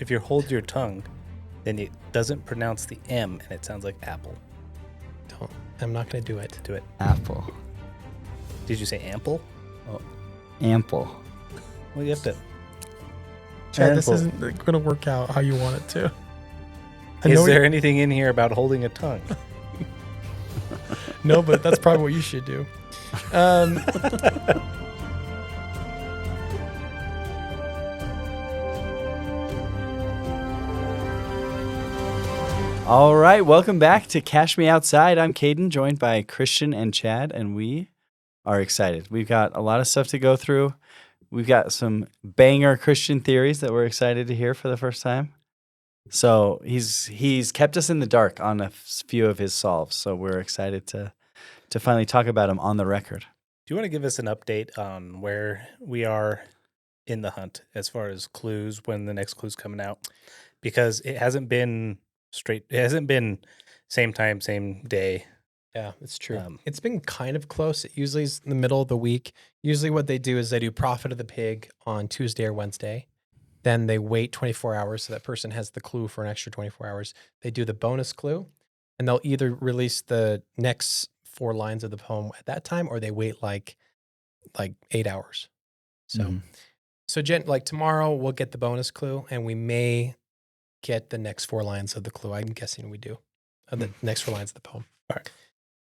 if you hold your tongue, then it doesn't pronounce the M and it sounds like apple. I'm not going to do it. Do it. Apple. Did you say ample? Oh, ample. Well, you have to. Chad, this isn't going to work out how you want it to. Is there anything in here about holding a tongue? No, but that's probably what you should do. All right, welcome back to Cash Me Outside. I'm Caden, joined by Christian and Chad, and we are excited. We've got a lot of stuff to go through. We've got some banger Christian theories that we're excited to hear for the first time. So he's kept us in the dark on a few of his solves, so we're excited to finally talk about them on the record. Do you want to give us an update on where we are in the hunt as far as clues, when the next clue's coming out? Because it hasn't been same time, same day. Yeah, it's true. It's been kind of close. It usually is in the middle of the week. Usually what they do is they do Prophet of the Pig on Tuesday or Wednesday. Then they wait 24 hours so that person has the clue for an extra 24 hours. They do the bonus clue, and they'll either release the next 4 lines of the poem at that time, or they wait like 8 hours. So, like tomorrow we'll get the bonus clue, and we may get the next 4 lines of the clue. I'm guessing we do. The next 4 lines of the poem. All right.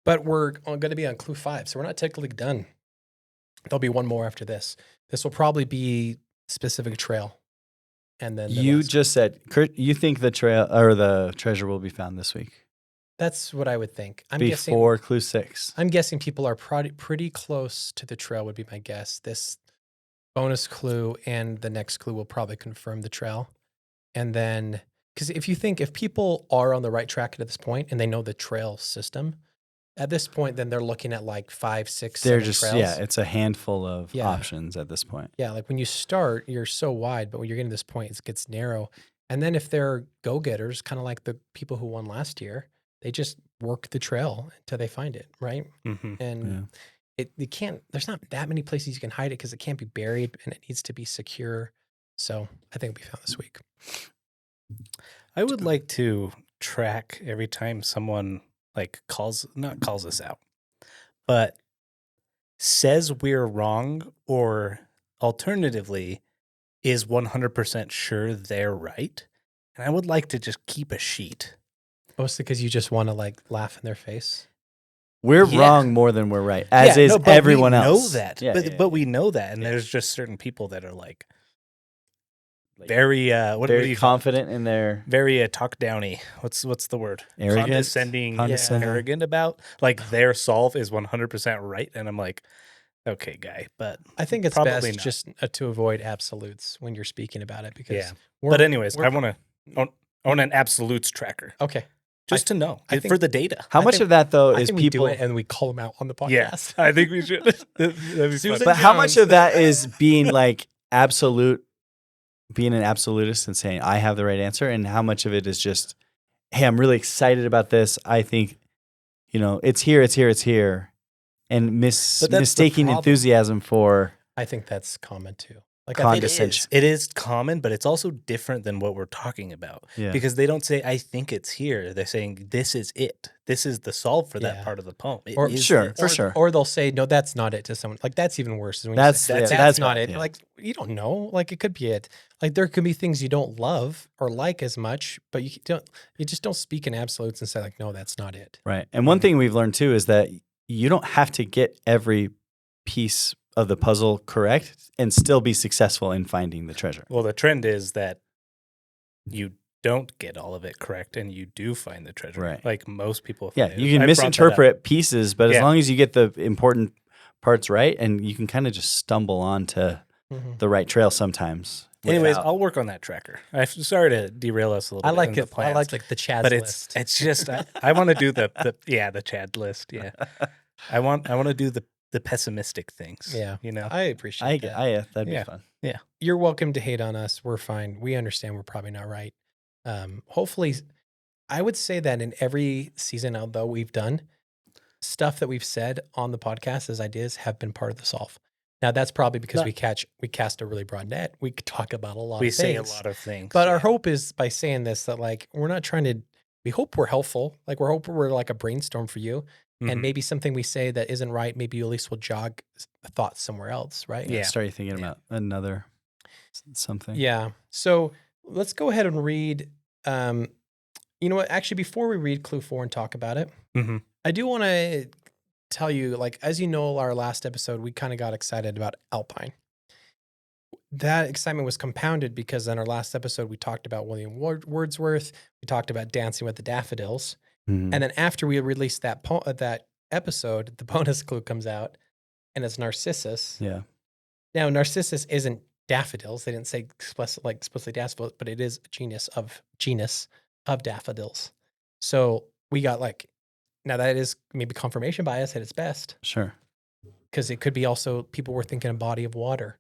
But we're going to be on clue 5, so we're not technically done. There'll be one more after this. This will probably be specific trail. And then you just said you think the trail or the treasure will be found this week. That's what I would think. Before clue 6. I'm guessing people are pretty close to the trail would be my guess. This bonus clue and the next clue will probably confirm the trail. And then, because if people are on the right track at this point and they know the trail system, at this point, then they're looking at like 5, 6, 7 trails. Yeah, it's a handful of options at this point. Yeah, like when you start, you're so wide, but when you're getting to this point, it gets narrow. And then if they're go-getters, kind of like the people who won last year, they just work the trail until they find it, right? Mm-hmm. And there's not that many places you can hide it because it can't be buried and it needs to be secure. So I think it'll be found this week. I would like to track every time someone calls us out, but says we're wrong, or alternatively is 100% sure they're right. And I would like to just keep a sheet. Mostly because you just want to laugh in their face. We're wrong more than we're right, as is everyone else. We know that, but we know that, and there's just certain people that are very very confident in their talk downy. What's the word? Arrogant, condescending, arrogant about their solve is 100% right, and I'm like, okay, guy, but I think it's best just to avoid absolutes when you're speaking about it because. But anyways, I want to own an absolutes tracker. Okay. Just to know for the data. How much of that though is people? We do it and we call them out on the podcast. Yeah, I think we should. But how much of that is being absolute? Being an absolutist and saying, I have the right answer, and how much of it is just, hey, I'm really excited about this. I think, it's here, and mistaking enthusiasm for. I think that's common too. Condescension. It is common, but it's also different than what we're talking about. Yeah. Because they don't say, I think it's here. They're saying, this is it. This is the solve for that part of the poem. For sure. Or they'll say, no, that's not it to someone. That's even worse. When that's not it. Yeah. You don't know. It could be it. There could be things you don't love or like as much, but you just don't speak in absolutes and say no, that's not it. Right. And one thing we've learned too is that you don't have to get every piece of the puzzle correct and still be successful in finding the treasure. Well, the trend is that you don't get all of it correct and you do find the treasure. Right. Like most people. Yeah, you can misinterpret pieces, but as long as you get the important parts right, and you can kind of just stumble onto the right trail sometimes. Anyways, I'll work on that tracker. I'm sorry to derail us a little bit. I like the Chad list. But it's just I want to do the Chad list. Yeah. I want to do the pessimistic things. Yeah. I appreciate that. That'd be fun. Yeah. You're welcome to hate on us. We're fine. We understand we're probably not right. Hopefully, I would say that in every season, although we've done stuff that we've said on the podcast as ideas have been part of the solve. Now that's probably because we cast a really broad net. We could talk about a lot of things. We say a lot of things. But our hope is by saying this that like we're not trying to. We hope we're helpful. Like we're hoping we're like a brainstorm for you, and maybe something we say that isn't right. Maybe you at least will jog thoughts somewhere else, right? Yeah. Start you thinking about another something. Yeah. So let's go ahead and read. You know what? Actually, before we read Clue 4 and talk about it, I do want to tell you, like, as you know, our last episode, we kind of got excited about Alpine. That excitement was compounded because in our last episode, we talked about William Wordsworth. We talked about Dancing with the Daffodils. And then after we released that episode, the bonus clue comes out, and it's narcissus. Yeah. Now, narcissus isn't daffodils. They didn't say explicitly daffodils, but it is a genus of daffodils. So we got now that is maybe confirmation bias at its best. Sure. Because it could be also people were thinking a body of water.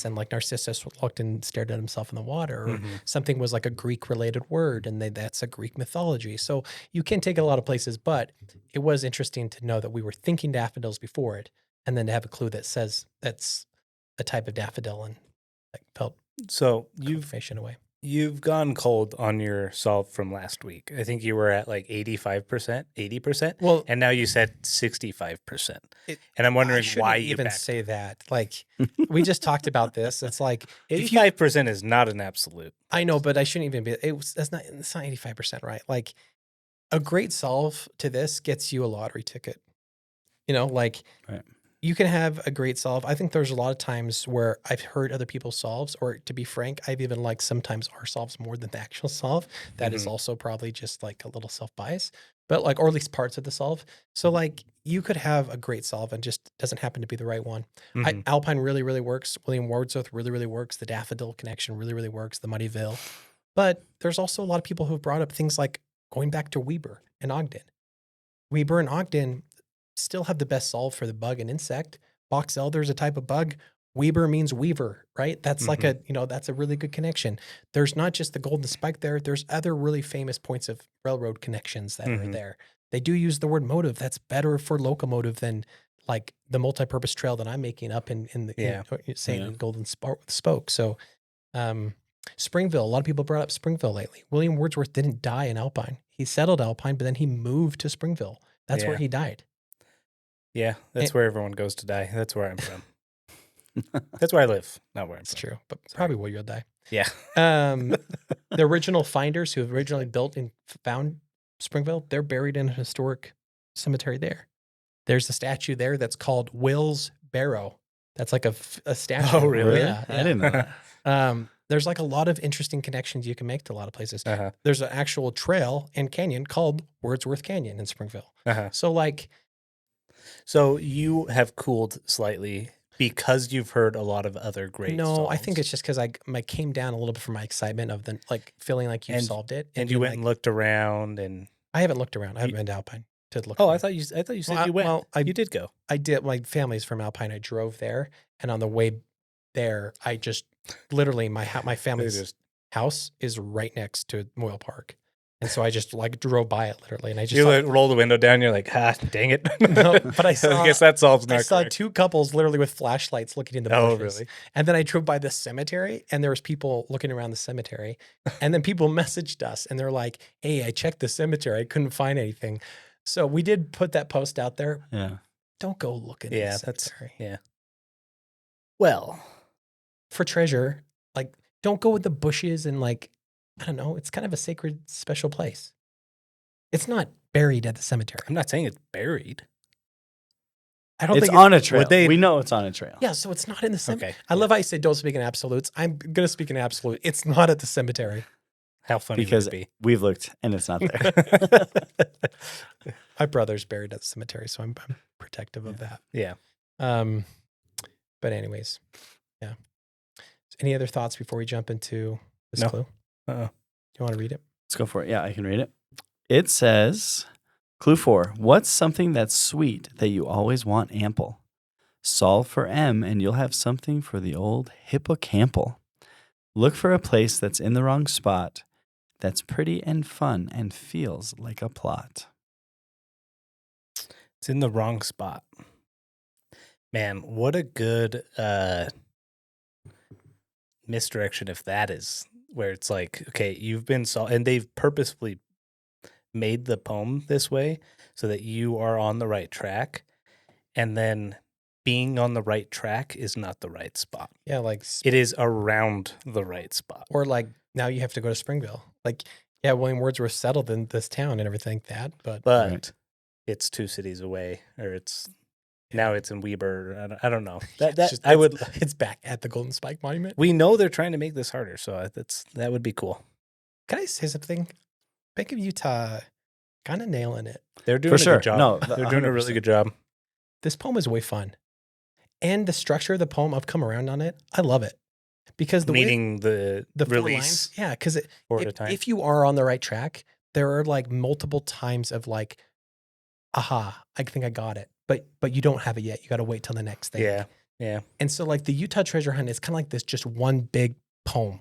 And like Narcissus looked and stared at himself in the water, or something was like a Greek related word, and that's a Greek mythology. So you can take it a lot of places, but it was interesting to know that we were thinking daffodils before it, and then to have a clue that says that's a type of daffodil, and like felt confirmation away. You've gone cold on your solve from last week. I think you were at like 85%, 80%. Well, and now you said 65%. And I'm wondering why you even say that. Like we just talked about this. It's like 85% is not an absolute. I know, but I shouldn't even be. It's not 85%, right? Like a great solve to this gets you a lottery ticket. You know, like right. You can have a great solve. I think there's a lot of times where I've heard other people's solves, or to be frank, I've even liked sometimes our solves more than the actual solve. That is also probably just like a little self-bias, but like, or at least parts of the solve. So like you could have a great solve and just doesn't happen to be the right one. Alpine really, really works. William Wordsworth really, really works. The daffodil connection really, really works. The Muddyville. But there's also a lot of people who've brought up things like going back to Weber and Ogden. Weber and Ogden still have the best solve for the bug and insect. Box elder is a type of bug. Weber means weaver, right? That's like that's a really good connection. There's not just the golden spike there. There's other really famous points of railroad connections that are there. They do use the word motive. That's better for locomotive than like the multi-purpose trail that I'm making up in golden spoke. So Springville, a lot of people brought up Springville lately. William Wordsworth didn't die in Alpine. He settled Alpine, but then he moved to Springville. That's where he died. Yeah, that's where everyone goes to die. That's where I'm from. That's where I live, not where I'm from. It's true, but probably where you'll die. Yeah. The original finders who originally built and found Springville, they're buried in a historic cemetery there. There's a statue there that's called Will's Barrow. That's like a statue. Oh, really? Yeah. I didn't know that. There's like a lot of interesting connections you can make to a lot of places. There's an actual trail and canyon called Wordsworth Canyon in Springville. So you have cooled slightly because you've heard a lot of other great solves. I think it's just because I came down a little bit from my excitement of the feeling like you solved it. And you went and looked around and I haven't looked around. I haven't been to Alpine to look. Oh, I thought you said you went. Well, you did go. I did. My family's from Alpine. I drove there, and on the way there, I just literally my family's house is right next to Moyle Park. And so I just like drove by it literally, and I just roll the window down. You're like, dang it! No, but I guess that solves. I saw two couples literally with flashlights looking in the bushes. Oh, really? And then I drove by the cemetery, and there was people looking around the cemetery, and then people messaged us, and they're like, "Hey, I checked the cemetery, I couldn't find anything." So we did put that post out there. Yeah, don't go looking. in the cemetery. Well, for treasure, like don't go with the bushes and like. I don't know. It's kind of a sacred, special place. It's not buried at the cemetery. I'm not saying it's buried. I don't think it's on a trail. We know it's on a trail. Yeah, so it's not in the cemetery. Okay. I love how you say don't speak in absolutes. I'm going to speak in absolute. It's not at the cemetery. How funny because would it be? We've looked and it's not there. My brother's buried at the cemetery, so I'm protective of that. Yeah. But anyways, yeah. Any other thoughts before we jump into this clue? Do you want to read it? Let's go for it. Yeah, I can read it. It says, Clue 4, what's something that's sweet that you always want ample? Solve for M and you'll have something for the old hippocampal. Look for a place that's in the wrong spot, that's pretty and fun and feels like a plot. It's in the wrong spot. Man, what a good misdirection if that is where it's like, okay, you've been and they've purposefully made the poem this way so that you are on the right track, and then being on the right track is not the right spot. Yeah, like it is around the right spot. Or like now you have to go to Springville. Like, yeah, William Wordsworth settled in this town and everything but right. It's 2 cities away, or it's now it's in Weber. I don't know. It's back at the Golden Spike Monument. We know they're trying to make this harder, so that would be cool. Can I say something? Bank of Utah, kind of nailing it. They're doing For sure. Good job. No, they're doing a really good job. This poem is way fun, and the structure of the poem, I've come around on it. I love it because the release, yeah, because if you are on the right track, there are like multiple times of like, aha, I think I got it, but you don't have it yet. You got to wait till the next thing. Yeah. And so like the Utah treasure hunt is kind of like this, just one big poem,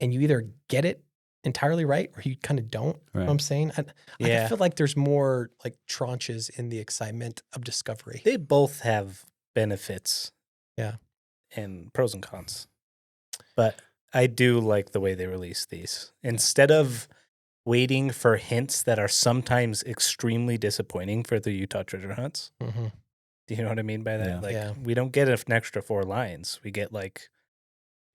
and you either get it entirely right or you kind of don't. You know what I'm saying? I feel like there's more like tranches in the excitement of discovery. They both have benefits. Yeah. And pros and cons. But I do like the way they release these. Instead of waiting for hints that are sometimes extremely disappointing for the Utah treasure hunts. Mm-hmm. Do you know what I mean by that? Yeah. Like, we don't get an extra 4 lines. We get like,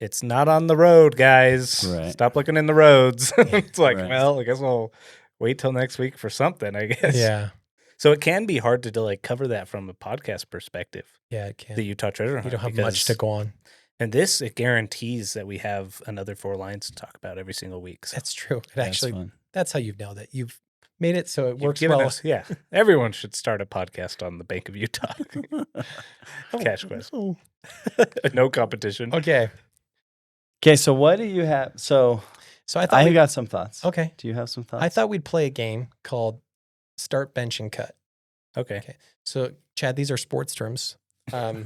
it's not on the road, guys. Right. Stop looking in the roads. It's like, Right. well, I guess we'll wait till next week for something, I guess. Yeah. So it can be hard to like cover that from a podcast perspective. Yeah, it can. The Utah treasure hunt. You don't have much to go on. And this, it guarantees that we have another 4 lines to talk about every single week. So That's true. That's how you've nailed it. You've made it so it works given well. us, everyone should start a podcast on the Bank of Utah. Cash quest. No competition. Okay. So what do you have? So I thought I got some thoughts. Okay. Do you have some thoughts? I thought we'd play a game called Start, Bench, and Cut. Okay. So, Chad, these are sports terms. All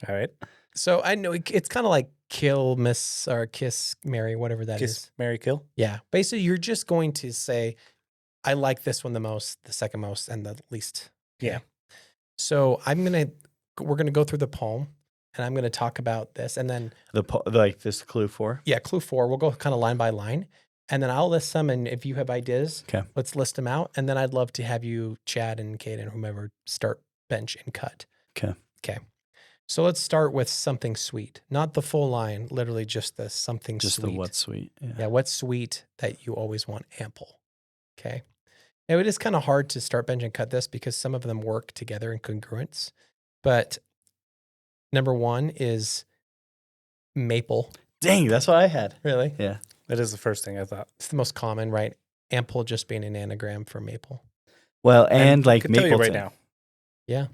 right. So I know it's kind of like kill, miss, or kiss, marry, whatever that is. Kiss, marry, kill? Yeah. Basically, you're just going to say, I like this one the most, the second most, and the least. Okay? Yeah. So we're going to go through the poem, and I'm going to talk about this, and then like this clue 4. Yeah, clue 4. We'll go kind of line by line, and then I'll list some. And if you have ideas, let's list them out. And then I'd love to have you, Chad and Kate and whomever, start, bench, and cut. Okay. So let's start with something sweet, not the full line. Literally, just the something sweet. Just the what's sweet. Yeah, what's sweet that you always want ample. Okay. Now it is kind of hard to start, bench, and cut this because some of them work together in congruence. But number 1 is maple. Dang, that's what I had. Really? Yeah. That is the first thing I thought. It's the most common, right? Ample just being an anagram for maple. Well, and like Mapleton. Tell you right Mapleton. now. Yeah.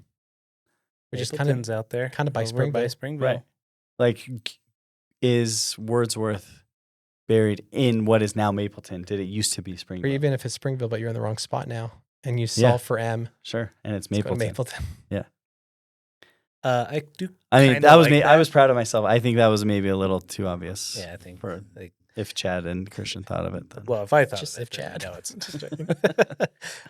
Which is Mapleton's out there. kind of by Springville. Right. Like, is Wordsworth buried in what is now Mapleton? Did it used to be Or Springville? even if it's Springville, but you're in the wrong spot now and you solve for M. Sure. And it's Let's go to Mapleton. Mapleton. Yeah. I do. I mean, kinda that was like me. that. I was proud of myself. I think that was maybe a little too obvious. Yeah, I think. For Like, if Chad and Christian thought of it, then. well, if I thought Just of it, if Chad. no, it's just joking.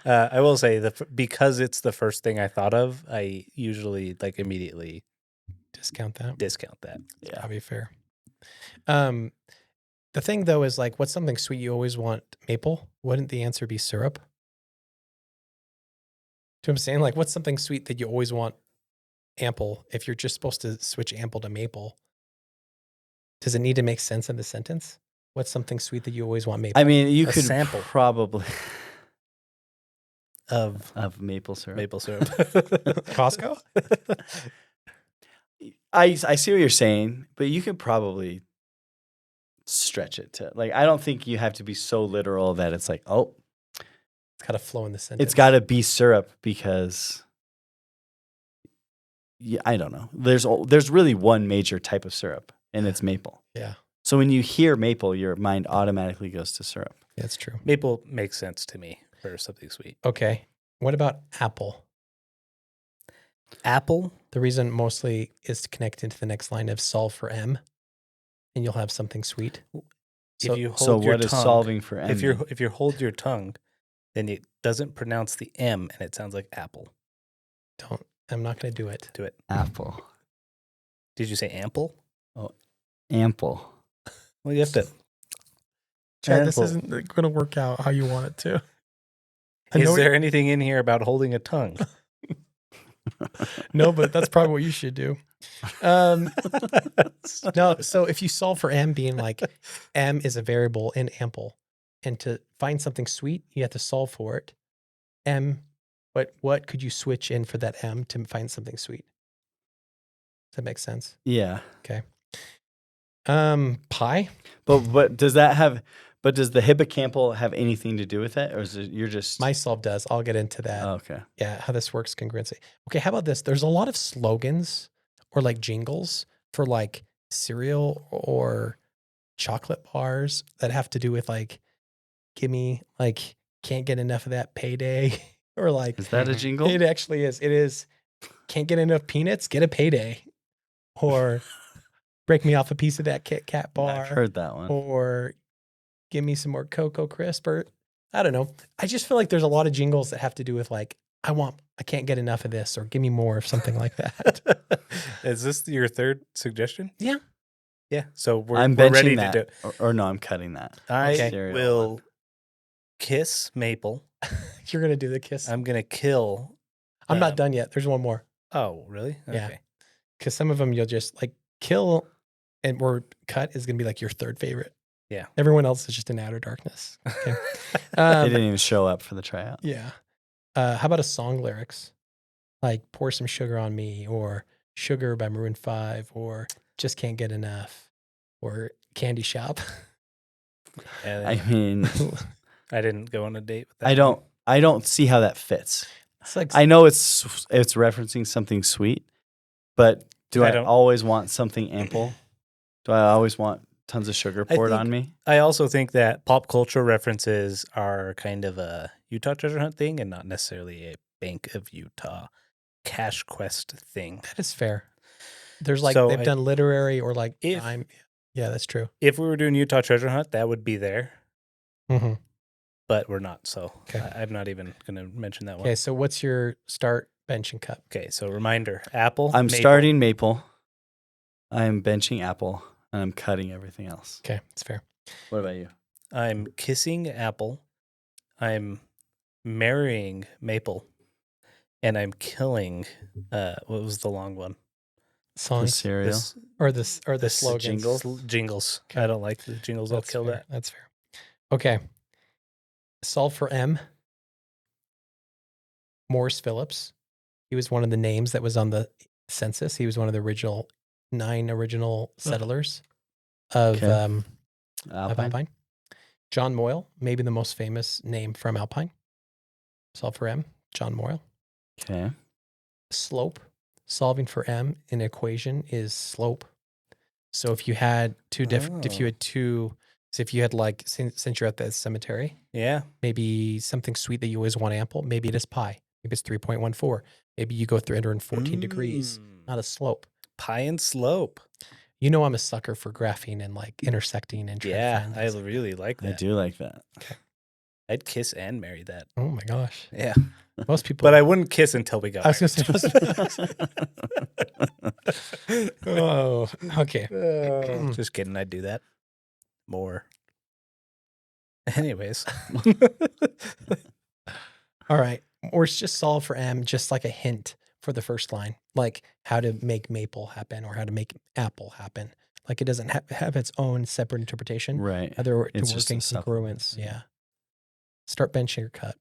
I will say because it's the first thing I thought of, I usually like immediately Discount that. discount that. Yeah. That'd be fair. The thing though is like, what's something sweet you always want? Maple? Wouldn't the answer be syrup? Do you know what I'm saying? Like, what's something sweet that you always want ample if you're just supposed to switch ample to maple? Does it need to make sense in the sentence? What's something sweet that you always want maple? I mean, you A could sample. probably Of of maple syrup. maple syrup. Costco? I see what you're saying, but you could probably stretch it to like. I don't think you have to be so literal that it's like, oh, It's got to flow in the sentence. it's got to be syrup because. Yeah, I don't know. There's really one major type of syrup, and it's maple. Yeah. So when you hear maple, your mind automatically goes to syrup. That's true. Maple makes sense to me for something sweet. Okay. What about apple? Apple? The reason mostly is to connect into the next line of solve for M, and you'll have something sweet. So, if you hold So your what is tongue, solving for M? if you hold your tongue, then it doesn't pronounce the M and it sounds like apple. I'm not going to do it. Do it. Apple. Did you say ample? Ample. Well, you have to. Chad, this Ample. isn't going to work out how you want it to. Is there anything in here about holding a tongue? No, but that's probably what you should do. No, so if you solve for m being like m is a variable in ample, and to find something sweet, you have to solve for it. M, but what could you switch in for that m to find something sweet? Does that make sense? Yeah. Okay. Pie. But does that have? But does the hippocampal have anything to do with it, or is it you're just? My solve does. I'll get into that. Oh, okay. Yeah, how this works congruency. Okay, how about this? There's a lot of slogans or like jingles for like cereal or chocolate bars that have to do with like, give me like, can't get enough of that payday, or like, Is that a jingle? it actually is. It is, can't get enough peanuts, get a payday, or break me off a piece of that Kit Kat bar. I've heard that one. Or give me some more Cocoa Crisp, or I don't know. I just feel like there's a lot of jingles that have to do with like, I can't get enough of this, or give me more of something like that. Is this your third suggestion? Yeah. Yeah. So I'm we're benching ready that. to do. Or no, I'm cutting that. I Cereal will one. kiss Maple. You're going to do the kiss. I'm gonna kill. I'm not done yet. There's one more. Oh, really? Yeah. Okay. Because some of them you'll just like kill and or cut is going to be like your third favorite. Yeah. Everyone else is just in outer darkness. Okay. They didn't even show up for the tryout. Yeah. How about a song lyrics? Like Pour Some Sugar on Me, or Sugar by Maroon 5, or Just Can't Get Enough, or Candy Shop. And I mean, I didn't go on a date with that. I don't see how that fits. It's like, I know it's referencing something sweet, but do I I don't- always want something ample? Do I always want tons of sugar poured on me? I also think that pop culture references are kind of a Utah treasure hunt thing, and not necessarily a Bank of Utah cash quest thing. that is fair. There's like, So they've done literary or like if- time. Yeah, that's true. If we were doing Utah treasure hunt, that would be there, Mm-hmm. but we're not. So Okay. I'm not even going to mention that one. Okay, so what's your start, bench, and cut? Okay. So reminder: Apple. I'm Maple. starting maple. I'm benching apple, and I'm cutting everything else. Okay, that's fair. What about you? I'm kissing Apple. I'm marrying Maple, and I'm killing. What was the long one? The Songs cereal. This, or the slogans. Jingles. Okay. I don't like the jingles. I'll That's kill fair. that. That's fair. Okay. Solve for M. Morris Phillips. He was one of the names that was on the census. He was one of the 9 original settlers of, Okay. of Alpine. Alpine. John Moyle, maybe the most famous name from Alpine. Solve for M. John Moyle. Okay. Slope. Solving for M in equation is slope. So if you had if you had like, since you're at the cemetery, Yeah. maybe something sweet that you always want ample, maybe it is pi. Maybe it's 3.14. Maybe you go 314 degrees, not a slope. Pie and slope. You know I'm a sucker for graphing and like intersecting and trying to Yeah, find I those. really like that. I do like that. I'd kiss and marry that. Oh my gosh. Yeah, Most people. but I wouldn't kiss until we got. I was going to say. Oh, okay. married. Just kidding. I'd do that more. Anyways, All right. Or it's just solve for M, just like a hint for the first line, like how to make maple happen or how to make apple happen. Like it doesn't have its own separate interpretation. Right. Other It's just a working supplement. congruence. Yeah. Start benching or cut.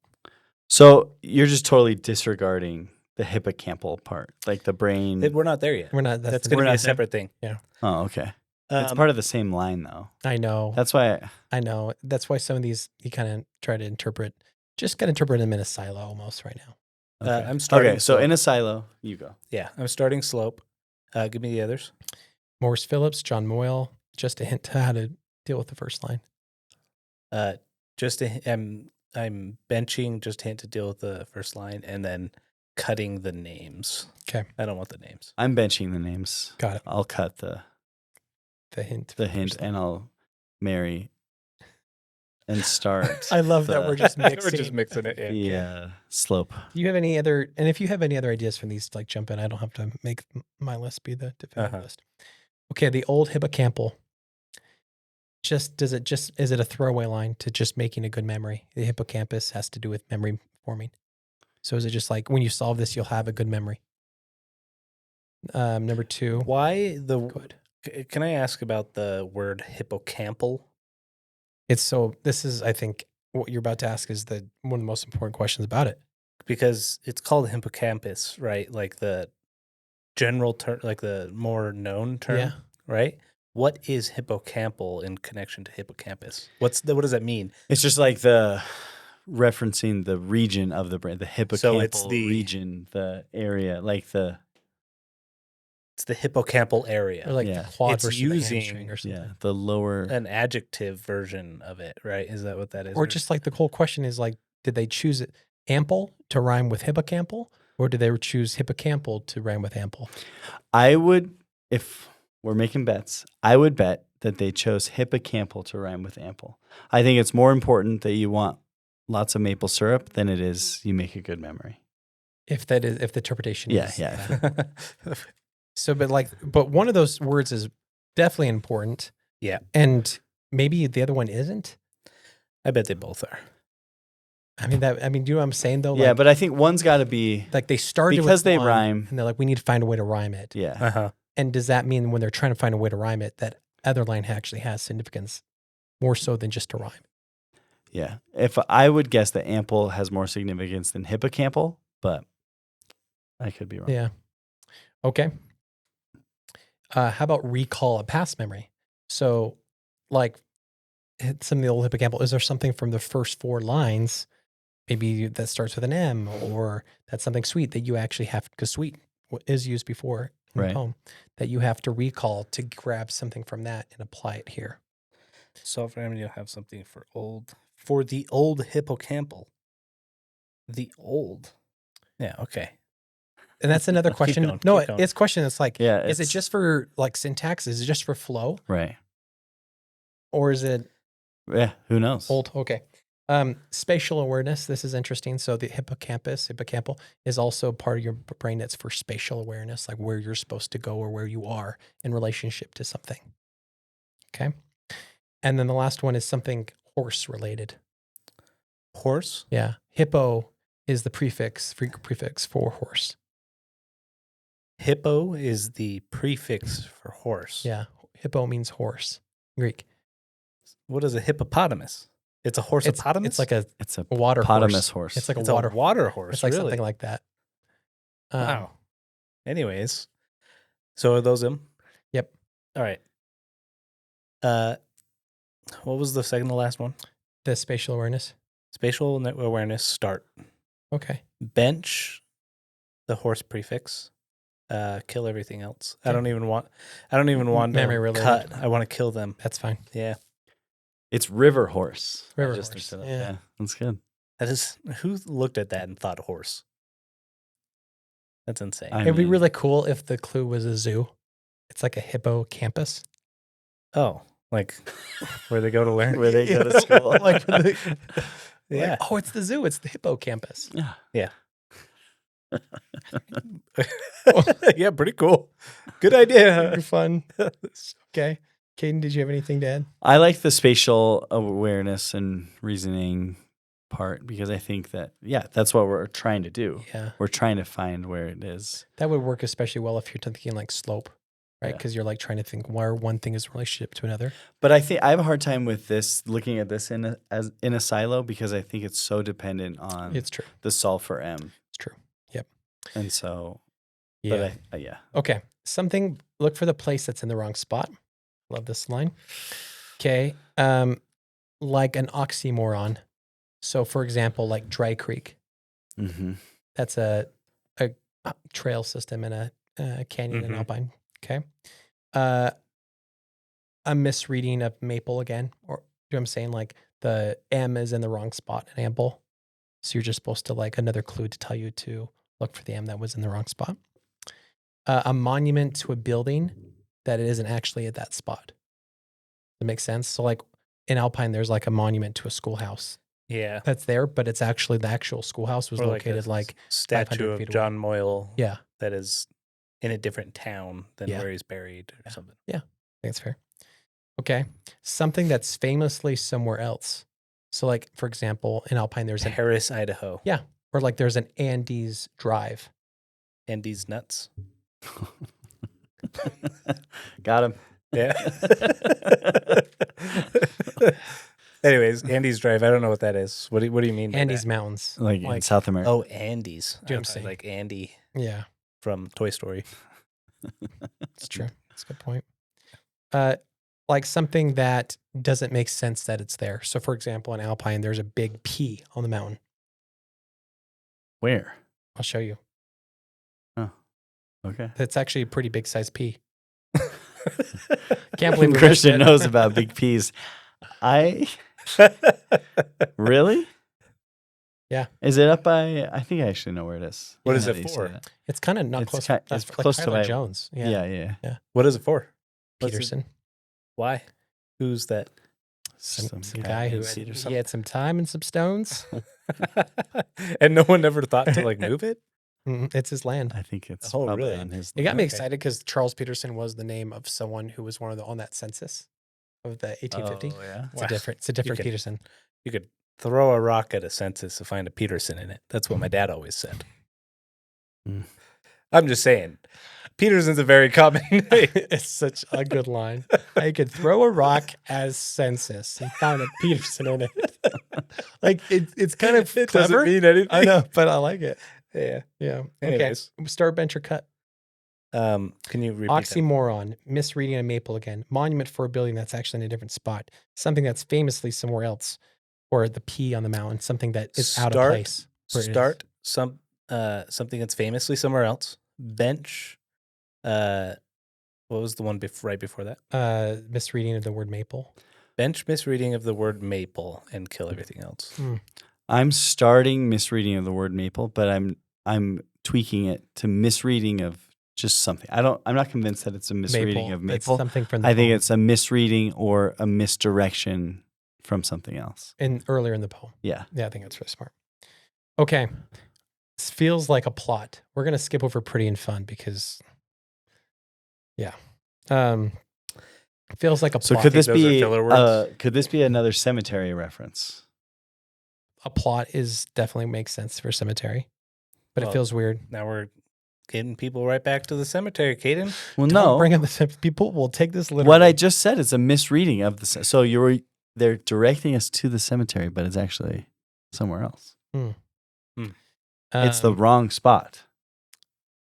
So you're just totally disregarding the hippocampal part, like the brain. we're not there yet. We're not. That's the- going to we're be a not there? separate thing. Oh, okay. It's Um, part of the same line, though. I know. That's why. I know. That's why some of these you kind of try to interpret. Just got to interpret them in a silo almost right now. Okay. I'm starting. Okay, so slope. in a silo, you go. Yeah, I'm starting slope. Give me the others. Morris Phillips, John Moyle. Just a hint to how to deal with the first line. I'm benching just hint to deal with the first line, and then cutting the names. Okay. I don't want the names. I'm benching the names. Got it. I'll cut the The hint. hint, and I'll marry and start. I love that we're just mixing. We're just mixing it in. the slope. Do you have any other? And if you have any other ideas from these, like jump in. I don't have to make my list be the definitive list. Okay, the old hippocampal. Is it a throwaway line to just making a good memory? The hippocampus has to do with memory forming. So is it just like when you solve this, you'll have a good memory? Number 2. Why the? Good. Can I ask about the word hippocampal? This is, I think, what you're about to ask is one of the most important questions about it. Because it's called hippocampus, right? Like the general term, like the more known term, right? What is hippocampal in connection to hippocampus? What does that mean? It's just like referencing the region of the brain, the hippocampal So it's the region, the area, it's the hippocampal area. Or like the quad It's versus using- the hamstring or something. the lower. An adjective version of it, right? Is that what that is? Or just like the whole question is like, did they choose it ample to rhyme with hippocampal? Or did they choose hippocampal to rhyme with ample? I would, if we're making bets, I would bet that they chose hippocampal to rhyme with ample. I think it's more important that you want lots of maple syrup than it is you make a good memory. If the interpretation is. Yeah. So, but one of those words is definitely important. Yeah. And maybe the other one isn't. I bet they both are. Do you know what I'm saying though? Yeah, but I think one's got to be like they started because with they one, rhyme. and they're like, we need to find a way to rhyme it. Yeah. And does that mean when they're trying to find a way to rhyme it, that other line actually has significance more so than just to rhyme? Yeah. If I would guess that ample has more significance than hippocampal, but I could be wrong. Yeah. Okay. How about recall a past memory? So, like some of the old hippocampal, is there something from the first 4 lines, maybe that starts with an M, or that's something sweet that you actually have, because sweet is used before in the poem, that you have to recall to grab something from that and apply it here? Solve rhyme, you'll have something for the old hippocampal. The old. Yeah, okay. And that's another question. Keep No, going. it's question. It's like, is it it's- just for like syntax? Is it just for flow? Right. Or is it Yeah. Who knows? old? Okay. Spatial awareness. This is interesting. So the hippocampal is also part of your brain that's for spatial awareness, like where you're supposed to go or where you are in relationship to something. Okay. And then the last one is something horse related. Horse? Yeah. Hippo is the prefix for horse. Hippo is the prefix for horse. Yeah. Hippo means horse, Greek. What is a hippopotamus? It's a horseopotamus? It's like a It's a water potamus horse. horse. It's like It's a water water horse. It's like really? something like that. Wow. Anyways, so are those them? Yep. All right. What was the second to last one? The spatial awareness. Spatial awareness, start. Okay. Bench the horse prefix. Kill everything else. I Okay. don't even want Memory to related. cut. I want to kill them. That's fine. Yeah. It's river horse. River I just horse, looked it up. yeah. Yeah, that's good. That is, who looked at that and thought horse? That's insane. I It'd be mean- really cool if the clue was a zoo. It's like a hippocampus. Oh, like where they go to learn? Where they go to school. Yeah. Like, oh, it's the zoo. It's the hippocampus. Yeah. Yeah, pretty cool. Good idea. Super fun. Okay. Caden, did you have anything to add? I like the spatial awareness and reasoning part because I think that, that's what we're trying to do. Yeah. We're trying to find where it is. That would work especially well if you're thinking like slope, right? Yeah. Because you're like trying to think where one thing is in relationship to another. But I think I have a hard time with this, looking at this in a silo because I think it's so dependent on It's true. the solve for M. It's true. Yep. And so, Yeah. but yeah. Okay. Look for the place that's in the wrong spot. Love this line. Okay. Like an oxymoron. So for example, like Dry Creek. Mm-hmm. That's a trail system in a canyon in Mhm. Alpine. Okay. A misreading of maple again. Or you know what I'm saying? Like the M is in the wrong spot in ample. So you're just supposed to like another clue to tell you to look for the M that was in the wrong spot. A monument to a building that it isn't actually at that spot. That makes sense. So like in Alpine, there's like a monument to a schoolhouse Yeah. that's there, but it's actually the actual schoolhouse was Or located a like statue 500 of feet away. John Moyle. Yeah. That is in a different town than Yeah. where he's buried or something. Yeah, I think it's fair. Okay. Something that's famously somewhere else. So like, for example, in Alpine, there's an, Paris, Idaho. Yeah. Or like there's an Andes Drive. Andy's nuts. Got him. Yeah. Anyways, Andy's Drive. I don't know what that is. What do you mean by Andes that? Mountains. Like in South America. Oh, Andes. Do you know what I'm I thought saying? like Andy Yeah, from Toy Story. it's true. That's a good point. Like something that doesn't make sense that it's there. So for example, in Alpine, there's a big P on the mountain. Where? I'll show you. Okay. It's actually a pretty big size P. Can't believe we Christian missed it. knows about big P's. Really? Yeah. Is it up by? I think I actually know where it is. What Yeah, is now it that you say for? that. It's kind of not It's close. ki- That's it's like close to Tyler my- Jones. Yeah. What is it for? What's it- Peterson. Why? Who's that? Some guy who in Cedar he something. had some time and some stones. And no one ever thought to like move it? It's his land. I think it's Oh, probably really? on his. It got me Okay. excited because Charles Peterson was the name of someone who was one of the on that census of the 1850. Oh, yeah. It's Wow. a different could- Peterson. You could throw a rock at a census to find a Peterson in it. That's what my dad always said. Mm. I'm just saying. Peterson's a very common name. It's such a good line. I could throw a rock as census and found a Peterson in it. Like it's kind of It clever. doesn't mean anything. I know, but I like it. Yeah. Yeah. Anyways. Okay. Start bench or cut. Can you repeat that? Oxymoron, misreading a maple again. Monument for a building that's actually in a different spot. Something that's famously somewhere else. Or the P on the mountain. Something that is out of place. where it is. Start something that's famously somewhere else. Bench. What was the one right before that? Misreading of the word maple. Bench misreading of the word maple and kill everything else. I'm starting misreading of the word maple, but I'm tweaking it to misreading of just something. I'm not convinced that it's a misreading of It's maple. something from the I think poem. it's a misreading or a misdirection from something else. Earlier in the poem. Yeah. Yeah, I think that's really smart. Okay. This feels like a plot. We're gonna skip over pretty and fun because it feels like a So plot. could this those are be filler words? could this be another cemetery reference? A plot is definitely makes sense for cemetery. But Well, it feels weird. Now we're getting people right back to the cemetery, Caden. Well, Don't no. bring up the people will take this literally. What I just said is a misreading of the. So they're directing us to the cemetery, but it's actually somewhere else. It's the wrong spot.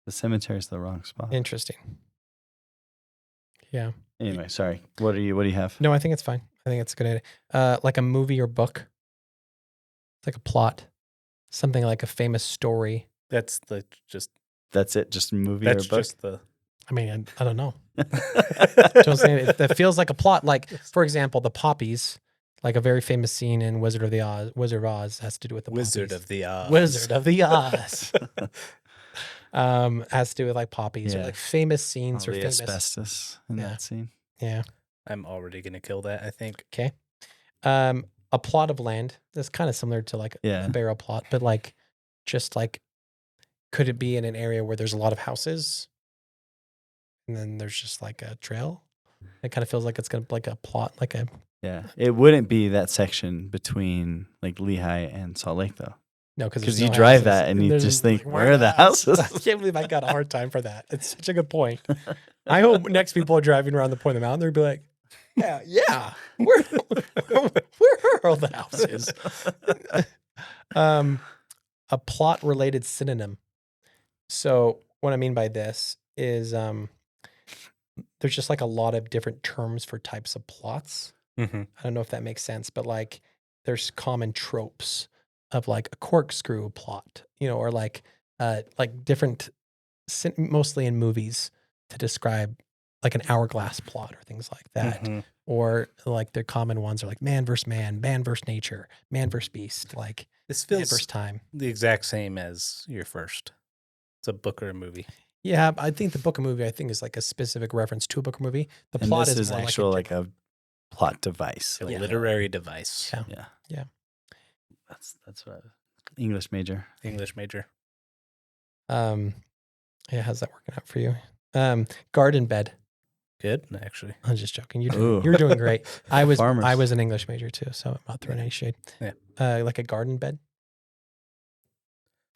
The cemetery is the wrong spot. interesting. Yeah. Anyway, sorry. What do you have? No, I think it's fine. I think it's a good idea. Like a movie or book. It's like a plot. Something like a famous story. That's That's it. Just a movie that's or a book. just the I mean, I don't know. You know what I'm saying? That feels like a plot. Like, for example, the poppies, like a very famous scene in Wizard of Oz has to do with the Wizard poppies. of the Oz. Wizard of the Oz. Has to do with like poppies or Yeah. like famous scenes All or the famous. asbestos in Yeah. that scene. Yeah. I'm already gonna kill that. I think. Okay. A plot of land. That's kind of similar to like Yeah. a Barrow plot, but like, just like, could it be in an area where there's a lot of houses, and then there's just like a trail? It kind of feels like it's gonna like a plot, like a Yeah. It wouldn't be that section between like Lehigh and Salt Lake though. no, Because you drive that and you just think, where are the houses? I can't believe I got a hard time for that. It's such a good point. I hope next people are driving around the point of the mountain, they'll be like, yeah, where are all the houses? A plot related synonym. So what I mean by this is there's just like a lot of different terms for types of plots. Mm-hmm. I don't know if that makes sense, but like there's common tropes of like a corkscrew plot, or like different, mostly in movies, to describe like an hourglass plot or things like that. Mm-hmm. Or like the common ones are like man versus nature, man versus beast, like This man feels versus time. the exact same as your first. It's a book or a movie. Yeah, I think the book or movie is like a specific reference to a book or movie. The And plot this is is more actual like like a plot device. A literary device. Yeah. That's what English major. English major. How's that working out for you? Garden bed. Good, actually. I'm just joking. You're doing great. I was an English major too, so I'm not throwing any shade. Yeah. Like a garden bed.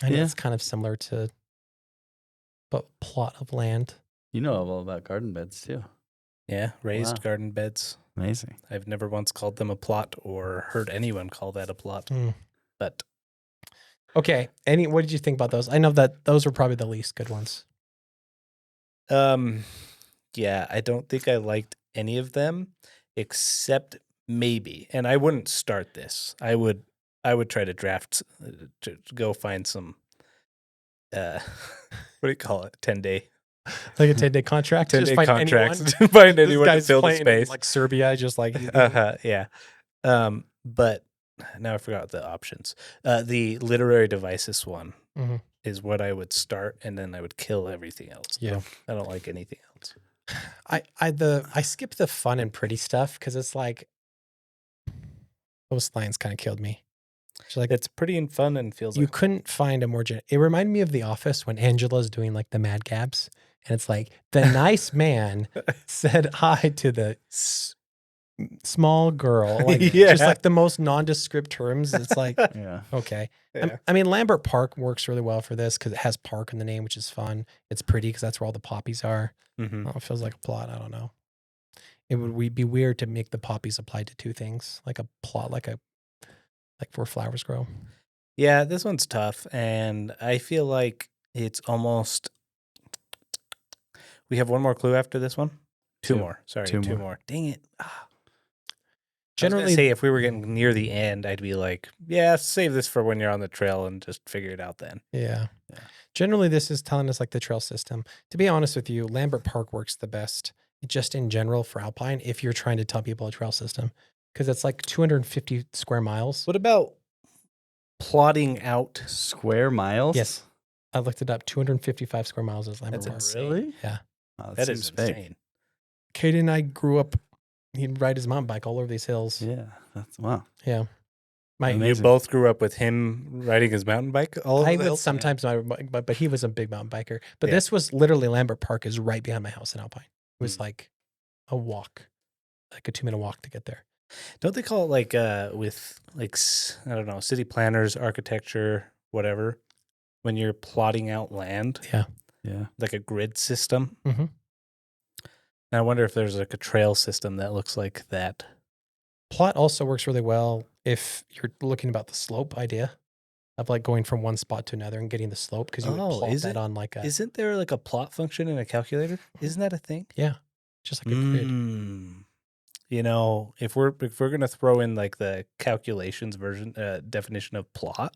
I know it's kind of similar to plot of land. You know all about garden beds too. Yeah, raised garden beds. Amazing. I've never once called them a plot or heard anyone call that a plot. But okay, what did you think about those? I know that those were probably the least good ones. Yeah, I don't think I liked any of them except maybe, and I wouldn't start this. I would try to draft to go find some what do you call it? 10-day. Like a 10-day contract? 10-day just find contracts. Anyone? Find anyone to fill the space. Like Serbia, just like yeah. But now I forgot the options. The literary devices one is what I would start, and then I would kill everything else. Yeah. I don't like anything else. I skip the fun and pretty stuff because it's like those lines kind of killed me. Like, it's pretty and fun and feels you couldn't find a more it reminded me of The Office when Angela's doing like the Mad Gabs, and it's like the nice man said hi to the small girl, like just like the most nondescript terms. It's like okay. Yeah. I mean, Lambert Park works really well for this because it has park in the name, which is fun. It's pretty because that's where all the poppies are. It feels like a plot. I don't know. It would be weird to make the poppies apply to two things, like a plot, like where flowers grow. Yeah, this one's tough, and I feel like it's almost. We have one more clue after this one. Two more. Sorry, two more. Dang it. Generally, say if we were getting near the end, I'd be like, yeah, save this for when you're on the trail and just figure it out then. Yeah. Generally, this is telling us like the trail system. To be honest with you, Lambert Park works the best just in general for Alpine if you're trying to tell people a trail system because it's like 250 square miles. What about plotting out square miles? Yes. I looked it up. 255 square miles is Lambert Park. Really? Yeah. Wow, that is insane. Katie and I grew up, he'd ride his mountain bike all over these hills. Yeah. That's wow. Yeah. You both grew up with him riding his mountain bike all over the hills? Sometimes, but he was a big mountain biker. But this was literally Lambert Park is right behind my house in Alpine. It was like a walk, like a 2-minute walk to get there. Don't they call it like with like, I don't know, city planners, architecture, whatever, when you're plotting out land? Yeah. Like a grid system. Mm-hmm. And I wonder if there's like a trail system that looks like that. Plot also works really well if you're looking about the slope idea of like going from one spot to another and getting the slope because you would plot that on like a. Isn't there like a plot function in a calculator? Isn't that a thing? Yeah, just like a grid. You know, if we're gonna throw in like the calculations version definition of plot,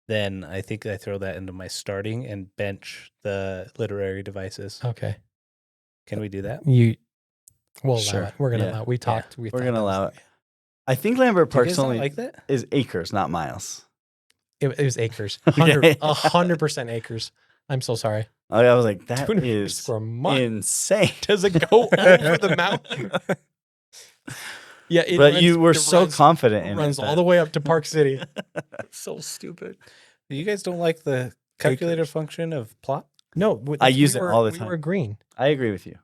then I think I throw that into my starting and bench the literary devices. Okay. Can we do that? We'll allow it. We're gonna allow it. We're gonna allow it. I think Lambert Park's only like that? Is acres, not miles. It was acres. 100% acres. I'm so sorry. I was like, that is insane. Does it go over the mountain? Yeah, but you were so confident in it. It runs all the way up to Park City. So stupid. You guys don't like the calculator function of plot? No, I use it all the time. We were green. I agree with you.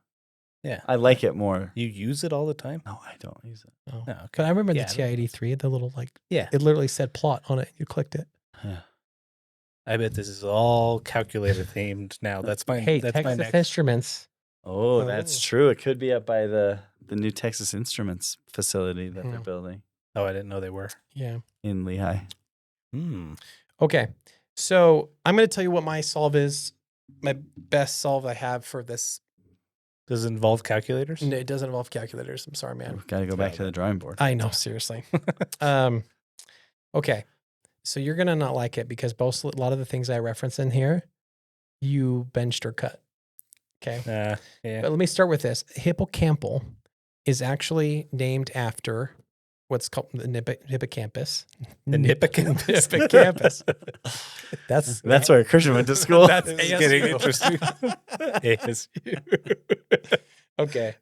Yeah. I like it more. You use it all the time? No, I don't use it. Oh. No, okay. But I remember the TI-83, the little it literally said plot on it. You clicked it. Yeah. I bet this is all calculator themed now. That's my Texas Instruments. Oh, that's true. It could be up by the new Texas Instruments facility that they're building. Oh, I didn't know they were. Yeah. In Lehigh. Okay. So I'm going to tell you what my solve is. My best solve I have for this. Does it involve calculators? No, it doesn't involve calculators. I'm sorry, man. We've got to go back to the drawing board. I know, seriously. Okay. So you're going to not like it because a lot of the things I reference in here, you benched or cut. Okay. Yeah. But let me start with this. Hippocampal is actually named after what's called the hippocampus. The hippocampus. Hippocampus. That's where Christian went to school. That's getting interesting. ASU. Okay.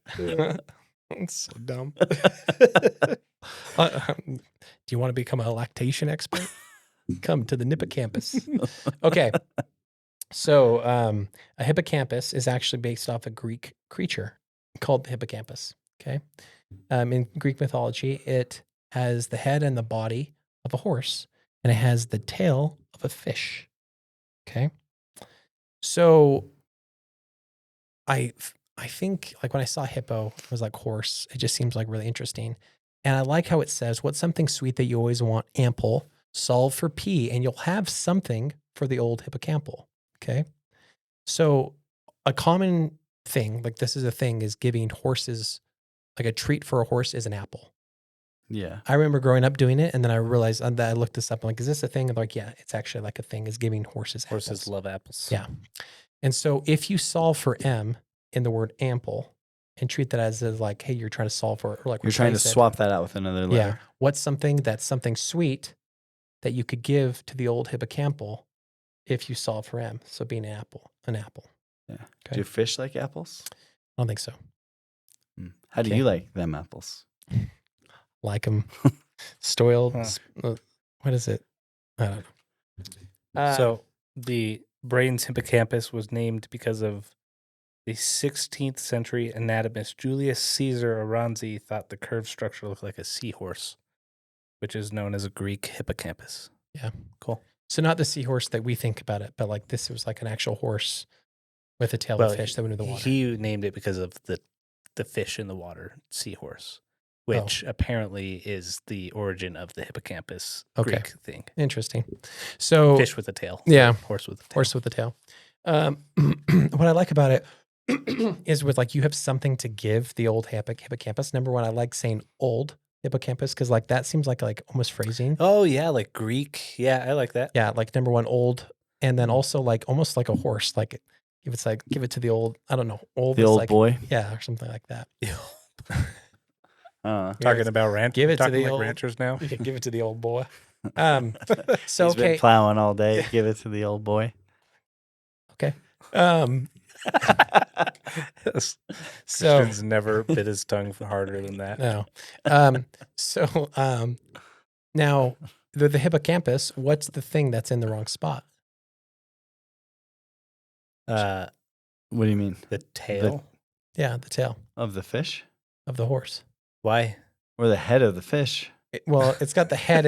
It's so dumb. Do you want to become a lactation expert? Come to the Nippa campus. Okay. So a hippocampus is actually based off a Greek creature called the hippocampus. Okay. In Greek mythology, it has the head and the body of a horse, and it has the tail of a fish. Okay. So I think like when I saw hippo, it was like horse. It just seems like really interesting. And I like how it says, what's something sweet that you always want? Ample, solve for P, and you'll have something for the old hippocampal. Okay. So a common thing, like this is a thing, is giving horses, like a treat for a horse is an apple. Yeah. I remember growing up doing it, and then I realized that I looked this up. I'm like, is this a thing? I'm like, yeah, it's actually like a thing, is giving horses apples. Horses love apples. Yeah. And so if you solve for M in the word ample and treat that as like, hey, you're trying to solve for, or like You're trying to swap that out with another letter. Yeah. What's something that's something sweet that you could give to the old hippocampal if you solve for M? So being an apple. Yeah. Okay. Do fish like apples? I don't think so. How do Okay. you like them apples? Like them spoiled. What is it? I don't know. So the brain's hippocampus was named because of the 16th century anatomist Julius Caesar Aranzi thought the curved structure looked like a seahorse, which is known as a Greek hippocampus. Yeah. Cool. So not the seahorse that we think about it, but like this was like an actual horse with a tail of fish that went in the water. He named it because of the fish in the water, seahorse, which apparently is the origin of the hippocampus Greek thing. Interesting. So fish with a tail. Yeah. Horse with a tail. Horse with a tail. What I like about it is with like you have something to give the old hippocampus. Number one, I like saying old hippocampus because like that seems like almost phrasing. Oh yeah, like Greek. Yeah, I like that. Yeah, like number one, old, and then also like almost like a horse. Like if it's like give it to the old, I don't know, old. The old like, boy. Yeah, or something like that. Talking about ranch. Give it to the like old ranchers now. You can give it to the old boy. He's So okay, been plowing all day. Give it to the old boy. okay. So Christian's never bit his tongue harder than that. no. Now the hippocampus. What's the thing that's in the wrong spot? What do you mean? The tail. Yeah, the tail Of the fish? of the horse. Why? Or the head of the fish? Well, it's got the head.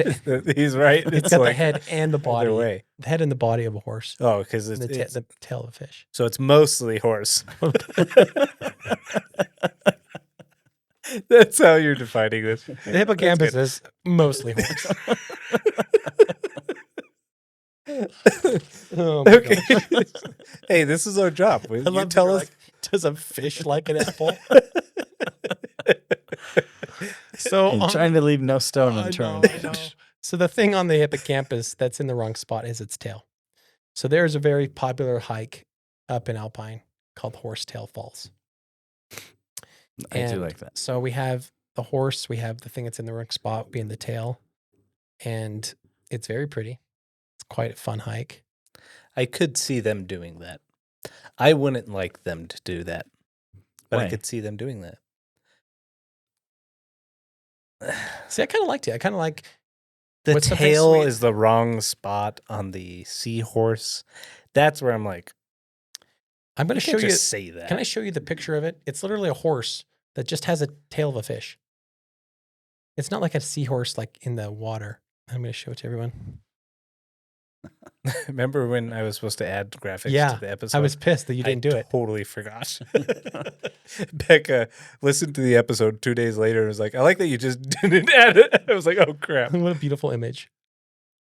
He's right. It's got the head and the body. Either way. The head and the body of a horse. Oh, because And it's the tail of a fish. so it's mostly horse. That's how you're defining this. The hippocampus is mostly horse. Oh my Okay. gosh. Hey, this is our job. I You love tell that you're us. like, does a fish like an apple? So You're trying to leave no stone I unturned. know. So the thing on the hippocampus that's in the wrong spot is its tail. So there's a very popular hike up in Alpine called Horsetail Falls. I do like that. So we have the horse, we have the thing that's in the wrong spot being the tail, and it's very pretty. It's quite a fun hike. I could see them doing that. I wouldn't like them to do that, but Why? I could see them doing that. See, I kind of liked it. I kind of like The What's something tail sweet? is the wrong spot on the seahorse. That's where I'm like, I'm going you to show can't you. just say that. Can I show you the picture of it? It's literally a horse that just has a tail of a fish. It's not like a seahorse like in the water. I'm going to show it to everyone. Remember when I was supposed to add graphics Yeah, to the episode? I was pissed that you didn't do it. Totally forgot. Becca listened to the episode 2 days later and was like, I like that you just didn't add it. I was like, oh crap. What a beautiful image.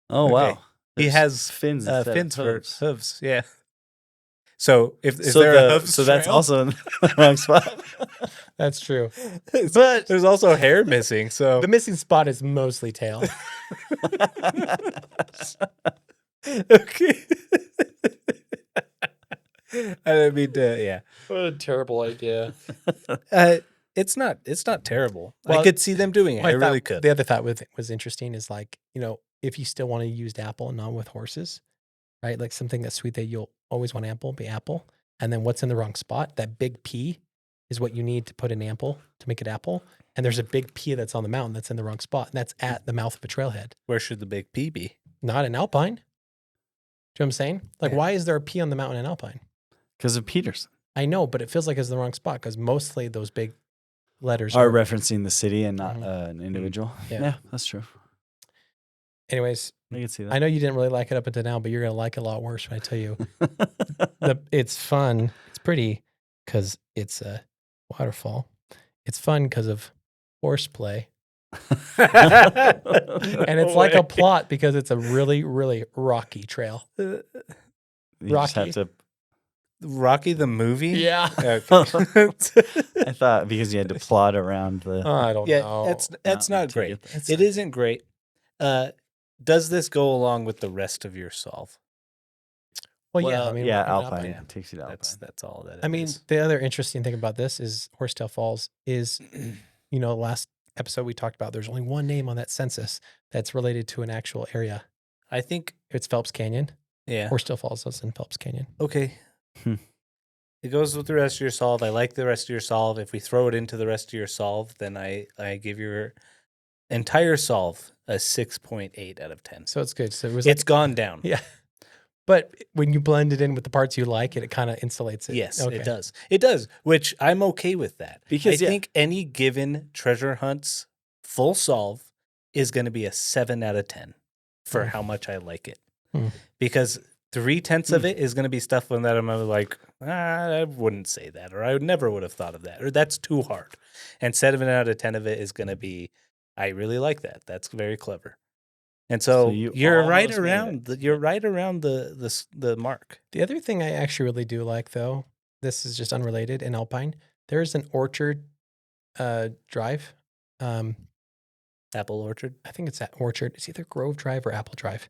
Oh, Okay. wow. He There's has fins instead of fins for hooves. hooves. Yeah. So is So there a hoof so that's trail? also in the wrong spot. That's true. But there's also hair missing. So The missing spot is mostly tail. okay. I mean, yeah. What a terrible idea. It's not terrible. Well, I could see them doing it. I really could. The other thought was interesting is like, if you still want to use apple, not with horses, right? Like something that's sweet that you'll always want apple, be apple. And then what's in the wrong spot? That big P is what you need to put an apple to make it apple. And there's a big P that's on the mountain that's in the wrong spot. And that's at the mouth of a trailhead. Where should the big P be? Not in Alpine. Do you know what I'm saying? Like, Yeah. why is there a P on the mountain in Alpine? Because of Peterson. I know, but it feels like it's the wrong spot because mostly those big letters Are referencing the city and not Mhm. an individual. Yeah. Yeah, that's true. Anyways, I can see that. I know you didn't really like it up until now, but you're going to like it a lot worse when I tell you. It's fun. It's pretty because it's a waterfall. It's fun because of horseplay. And it's like a plot because it's a really, really rocky trail. You just have to. Rocky the movie? Yeah. Okay. I thought because you had to plot around the. I don't Yeah, know. that's mountain not to great. get there. It's- It isn't great. Does this go along with the rest of your solve? Well, yeah. I mean, yeah, we're in Alpine Yeah. takes you to Alpine. That's all that. I mean, the other interesting thing about this is Horsetail Falls is, last episode we talked about there's only one name on that census that's related to an actual area. I think It's Phelps Canyon. yeah. Horsetail Falls is in Phelps Canyon. Okay. Hmm. It goes with the rest of your solve. I like the rest of your solve. If we throw it into the rest of your solve, then I give your entire solve a 6.8 out of 10. So it's good. So it was It's gone down. yeah. But when you blend it in with the parts you like, it kind of insulates it. Yes, Okay. it does. It does, which I'm okay with that. Because, I yeah. think any given treasure hunt's full solve is going to be a 7 out of 10 for how much I like it. Hmm. Because 3/10 of it is going to be stuff that I'm like, I wouldn't say that, or I never would have thought of that, or that's too hard. And 7 out of 10 of it is going to be, I really like that. That's very clever. And so, you you're right almost made around the mark. The other thing I actually really do like, though, this is just unrelated in Alpine. There's an orchard drive. Apple orchard. I think it's at Orchard. It's either Grove Drive or Apple Drive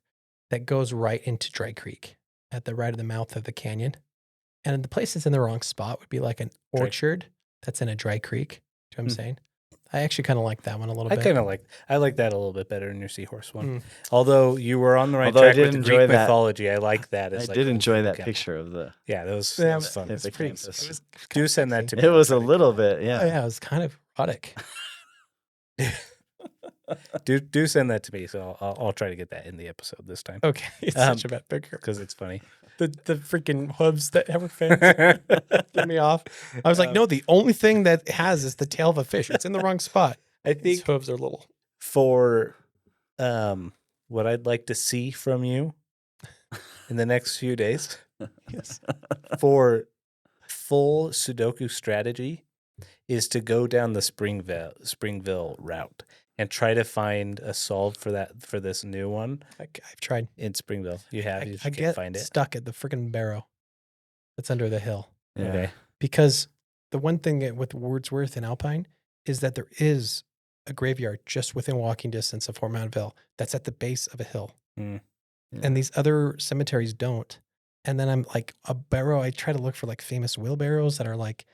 that goes right into Dry Creek at the right of the mouth of the canyon. And the place that's in the wrong spot would be like an Dry- orchard that's in a dry creek. Do you know what I'm saying? I actually kind of like that one a little I bit. kind of like that a little bit better than your seahorse one. Mm. Although you were on the right Although I track did with the enjoy Greek that. mythology, I like that. I As like did enjoy that hippocampal. picture of the. Yeah, that was Yeah, fun. it's pretty- Hippocampus. it was Do send that to me. It was a little bit, Oh, yeah. yeah, it was kind of erotic. Do send that to me, so I'll try to get that in the episode this time Okay, it's such a bad picture. because it's funny. The freaking hooves that have a fin get me off. I was like, no, the only thing that it has is the tail of a fish. It's in the wrong spot. I Its think hooves are little. for what I'd like to see from you in the next few days Yes. for full Sudoku strategy is to go down the Springville route and try to find a solve for this new one I've tried. in Springville. You have you I just can't get find it. stuck at the freaking Barrow that's under the hill. Yeah. Okay. Because the one thing with Wordsworth and Alpine is that there is a graveyard just within walking distance of Fort Mountville that's at the base of a hill. Mm. Yeah. And these other cemeteries don't. And then I'm like, a barrow, I try to look for like famous wheelbarrows that are like,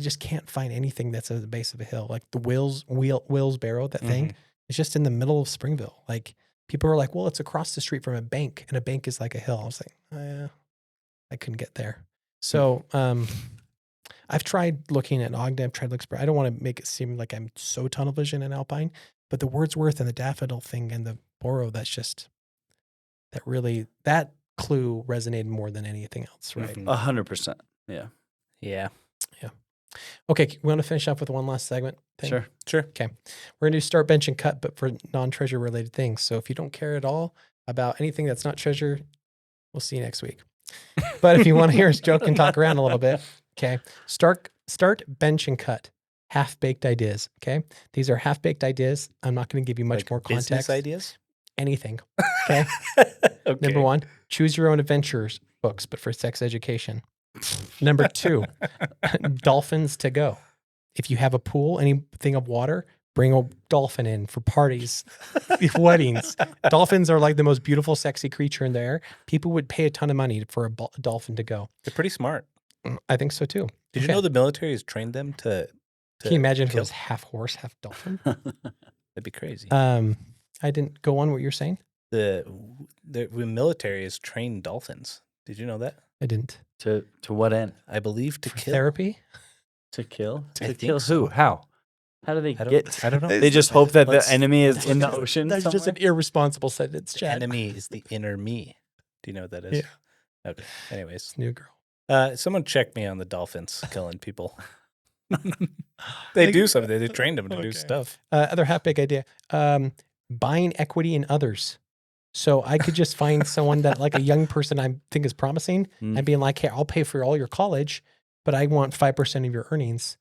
I just can't find anything that's at the base of a hill. Like the Will's Barrow, that thing, it's just in the middle of Springville. Like people are like, well, it's across the street from a bank, and a bank is like a hill. I was like, yeah, I couldn't get there. So I've tried looking at Ogden. I've tried looking for, I don't want to make it seem like I'm so tunnel vision in Alpine, but the Wordsworth and the daffodil thing and the Barrow, that's just, that clue resonated more than anything else, right? Mhm. 100%. Yeah. Yeah. Okay, we want to finish up with one last segment. thing? Sure. Sure. We're going to do start, bench, and cut, but for non-treasure related things. So if you don't care at all about anything that's not treasure, we'll see you next week. But if you want to hear us joke and talk around a little bit, okay, start, bench, and cut. Half-baked ideas, okay? These are half-baked ideas. I'm not going to give you much Like more business context. ideas. Anything, okay? Okay. Number one, choose your own adventures books, but for sex education. Number two, dolphins to go. If you have a pool, anything of water, bring a dolphin in for parties, weddings. Dolphins are like the most beautiful, sexy creature in the air. People would pay a ton of money for a dolphin to go. They're pretty smart. I think so too. Did you Okay. know the military has trained them to Can you imagine if it kill? was half horse, half dolphin? That'd be crazy. I didn't go on what you're saying. The military has trained dolphins. Did you know that? I didn't. To what end? I believe to For kill. therapy? To kill? I To think kill so. who? How? How do they I get? don't know. They just hope that the Let's- enemy is in the ocean. That's just an somewhere? irresponsible sentence, The Chad. enemy is the inner me. Do you know what that is? Yeah. Okay. Anyways, It's new girl. someone check me on the dolphins killing people. They do something. They trained them to do Okay. stuff. Other half-baked idea. Buying equity in others. So I could just find someone that like a young person I think is promising Mm. and being like, hey, I'll pay for all your college, but I want 5% of your earnings.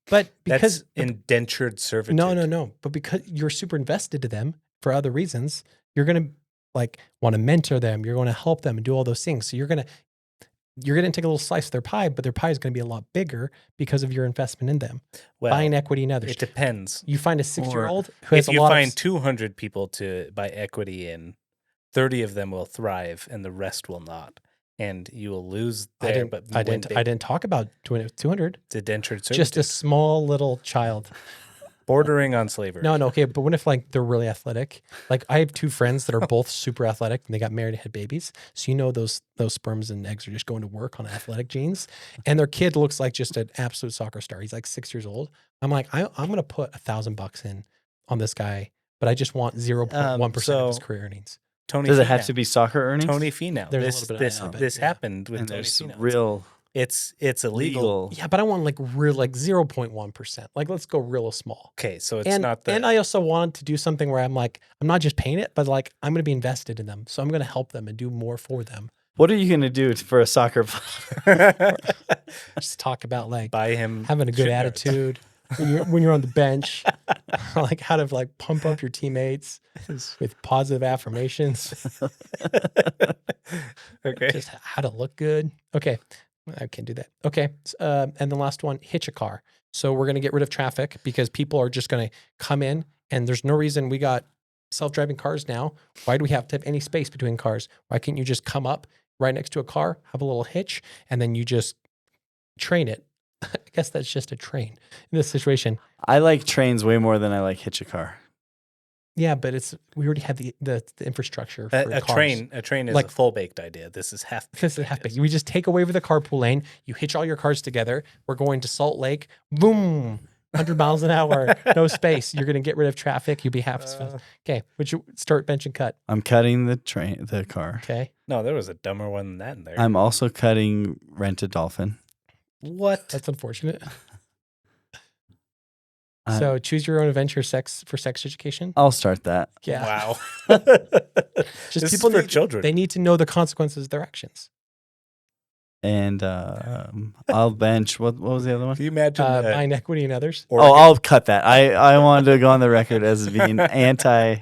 But because That's indentured servitude. no. But because you're super invested to them for other reasons, you're gonna like want to mentor them. You're going to help them and do all those things. So you're gonna take a little slice of their pie, but their pie is going to be a lot bigger because of your investment in them. Well, Buying equity in others. it depends. You find a 6-year-old who has If a you lot find of 200 people to buy equity in, 30 of them will thrive and the rest will not. And you will lose there. I didn't talk about doing it with 200. It's indentured servitude. Just a small little child. Bordering on slavery. No, okay. But what if like they're really athletic? Like I have 2 friends that are both super athletic and they got married and had babies. So you know those sperms and eggs are just going to work on athletic genes. And their kid looks like just an absolute soccer star. He's like 6 years old. I'm like, I'm gonna put $1,000 in on this guy, but I just want 0.1% of his career earnings. Tony Does it Finau. have to be soccer earnings? Tony Finau. There's a This little bit of that, this yeah. happened with And Tony there's some Finau. real It's illegal. Yeah, but I want like real like 0.1%. Like let's go real small. Okay, so it's And not the and I also wanted to do something where I'm like, I'm not just paying it, but like I'm going to be invested in them. So I'm going to help them and do more for them. What are you going to do for a soccer player? Just talk about like buy him having a good shit yards. attitude when you're on the bench, like how to like pump up your teammates with positive affirmations, Okay. just how to look good. Okay, I can't do that. Okay, and the last one, hitch a car. So we're going to get rid of traffic because people are just going to come in, and there's no reason we got self-driving cars now. Why do we have to have any space between cars? Why can't you just come up right next to a car, have a little hitch, and then you just train it? I guess that's just a train in this situation. I like trains way more than I like hitch a car. Yeah, but we already have the infrastructure for A cars. train is Like- a full baked idea. This is half. This is half-baked. We just take away the carpool lane. You hitch all your cars together. We're going to Salt Lake. Boom, 100 miles an hour. No space. You're going to get rid of traffic. You'll be half as fast. Okay, would you start, bench, and cut? I'm cutting the car. Okay. No, there was a dumber one than that in there. I'm also cutting rent a dolphin. What? That's unfortunate. Uh, So choose your own adventure for sex education. I'll start that. Yeah. Wow. Just This people is for need, children. They need to know the consequences of their actions. And I'll bench. What was the other one? Can you imagine? Buying equity in others. Oh, I'll cut that. I wanted to go on the record as being anti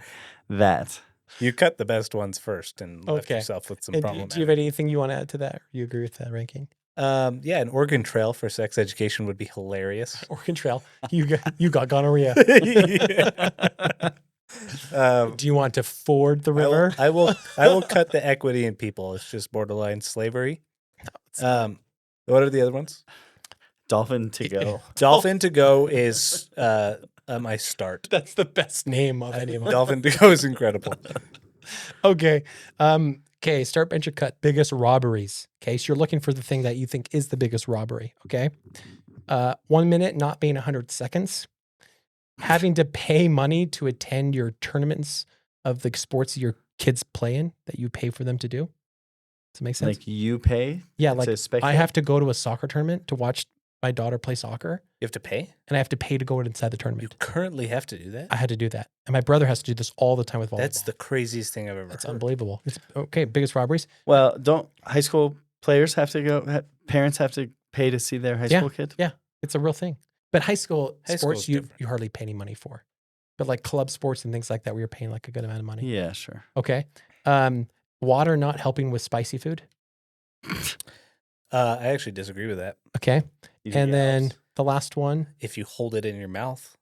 that. You cut the best ones first and left Okay. yourself with some And problem. do you have anything you want to add to that? Or you agree with that ranking? Yeah, an Oregon Trail for sex education would be hilarious. Oregon Trail. You got gonorrhea. Do you want to ford the river? I will cut the equity in people. It's just borderline slavery. What are the other ones? Dolphin to go. Dolphin to go is my start. That's the best name of any of them. Dolphin to go is incredible. Okay. Okay. Start, bench, or cut. Biggest robberies. Okay. So you're looking for the thing that you think is the biggest robbery. Okay. 1 minute not being 100 seconds. Having to pay money to attend your tournaments of the sports your kids play in that you pay for them to do. Does it make sense? Like you pay? Yeah. to Like I spectate? have to go to a soccer tournament to watch my daughter play soccer, You have to pay? and I have to pay to go inside the You tournament. currently have to do that? I had to do that. And my brother has to do this all the time with volleyball. That's the craziest thing I've ever That's heard. unbelievable. It's okay. Biggest robberies. Well, don't high school players have to go? Parents have to pay to see their high Yeah. school kid? Yeah. It's a real thing. But high school High sports, school's you different. hardly pay any money for. But like club sports and things like that, where you're paying like a good amount of money. Yeah, sure. Okay. Water not helping with spicy food. I actually disagree with that. Okay. You And think then else? the last one. If you hold it in your mouth,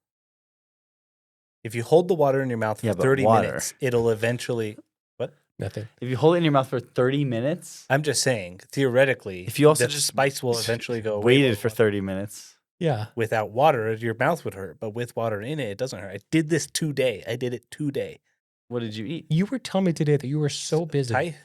if you hold the water in your mouth for Yeah, but 30 water. minutes, it'll eventually. What? Nothing. If you hold it in your mouth for 30 minutes, I'm just saying, theoretically, If you also the just spice will eventually go away. waited with for water. 30 minutes. Yeah. Without water, your mouth would hurt, but with water in it, it doesn't hurt. I did this today. I did it today. What did you eat? You were telling me today that you were so busy. Thai?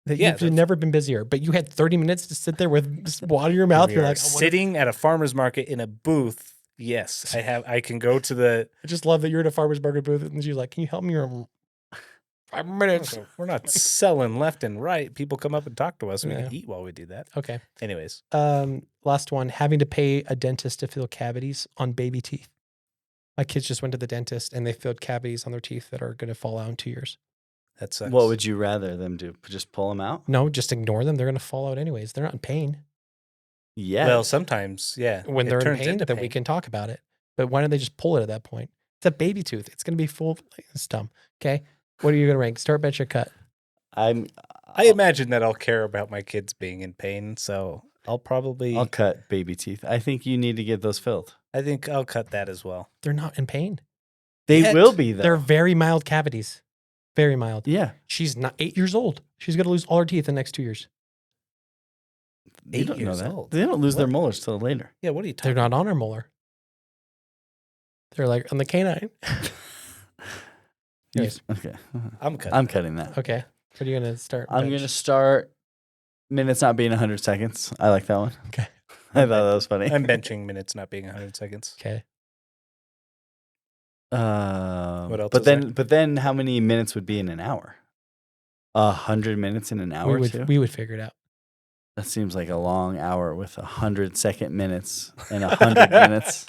You've never been busier, but you had 30 minutes to sit there with water in your mouth. You're like, sitting at a farmer's market in a booth. Yes, I can go to the. I just love that you're at a farmer's market booth and she's like, "Can you help me?" 5 minutes. We're not selling left and right. People come up and talk to us. We can eat while we do that. Okay. Anyways, last one: having to pay a dentist to fill cavities on baby teeth. My kids just went to the dentist and they filled cavities on their teeth that are going to fall out in 2 years. That sucks. What would you rather them do? Just pull them out? No, just ignore them. They're going to fall out anyways. They're not in pain. Yeah. Well, sometimes, yeah. When they're in pain, then we can talk about it. But why don't they just pull it at that point? It's a baby tooth. It's going to be full. It's dumb. Okay. What are you going to rank? Start, bench, or cut? I imagine that I'll care about my kids being in pain, so I'll cut baby teeth. I think you need to get those filled. I think I'll cut that as well. They're not in pain. They will be, though. They're very mild cavities. Very mild. Yeah. She's not 8 years old. She's going to lose all her teeth in the next 2 years. They don't know that. They don't lose their molars till later. Yeah, what are you talking They're not on her molar. They're like on the canine. Yes. Okay. I'm cutting that. Okay. What are you going to start? I'm going to start minutes not being 100 seconds. I like that one. Okay. I thought that was funny. I'm benching minutes not being 100 seconds. Okay. What else? But then how many minutes would be in an hour? 100 minutes in an hour too? We would figure it out. That seems like a long hour with 100-second minutes and 100 minutes.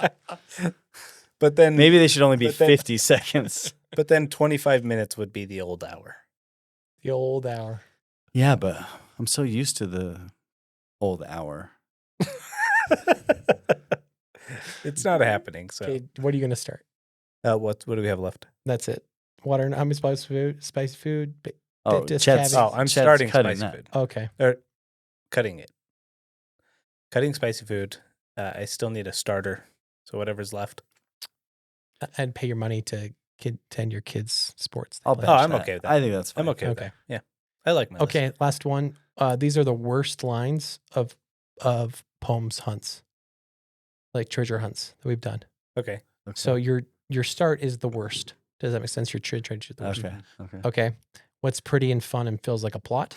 But then maybe they should only be 50 seconds. But then 25 minutes would be the old hour. The old hour. Yeah, but I'm so used to the old hour. It's not happening. So, okay, what are you going to start? What do we have left? That's it. Water and how many spicy food? I'm starting spicy that. food. Okay. Or cutting it. Cutting spicy food. I still need a starter. So whatever's left. And pay your money to attend your kids' sports. I'm okay with that. I think that's fine. I'm okay with that. Yeah. I like my list. Last one. These are the worst lines of poems hunts. Like treasure hunts that we've done. Okay. So your start is the worst. Does that make sense? Your treasure is the worst. Okay. What's pretty and fun and feels like a plot?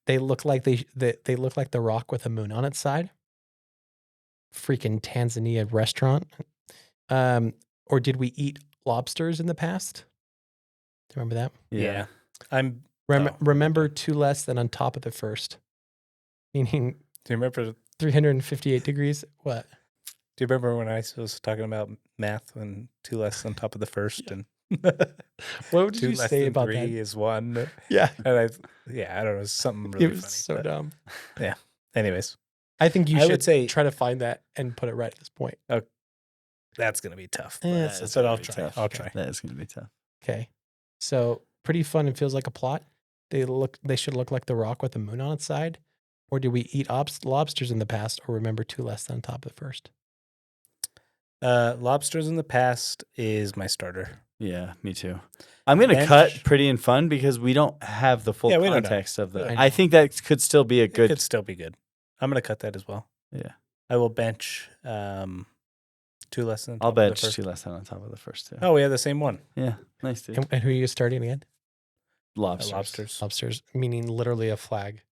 They look like they look like the rock with a moon on its side. Freaking Tanzania restaurant. Or did we eat lobsters in the past? Do you remember that? Yeah. Remember two less than on top of the first. Meaning, do you remember 358 degrees? What? Do you remember when I was talking about math and 2 less on top of the first? Yeah. And what did you say about 3 that? is 1. Yeah. And I don't know, something really funny. It was so dumb. Yeah. Anyways. I think you should try to find that and put it right at this point. Oh, that's going to be tough. But I'll try. I'll try. That is going to be tough. Okay. So pretty fun and feels like a plot. They should look like the rock with the moon on its side. Or did we eat lobsters in the past or remember 2 less than on top of the first? Lobsters in the past is my starter. Yeah, me too. I'm going to cut pretty and fun because we don't have the full context of the. I think that could still be It could still be good. I'm going to cut that as well. Yeah. I will bench 2 less than. I'll bench 2 less than on top of the first too. Oh, we have the same one. Yeah, nice dude. And who are you starting again? Lobsters. Lobsters, meaning literally a flag.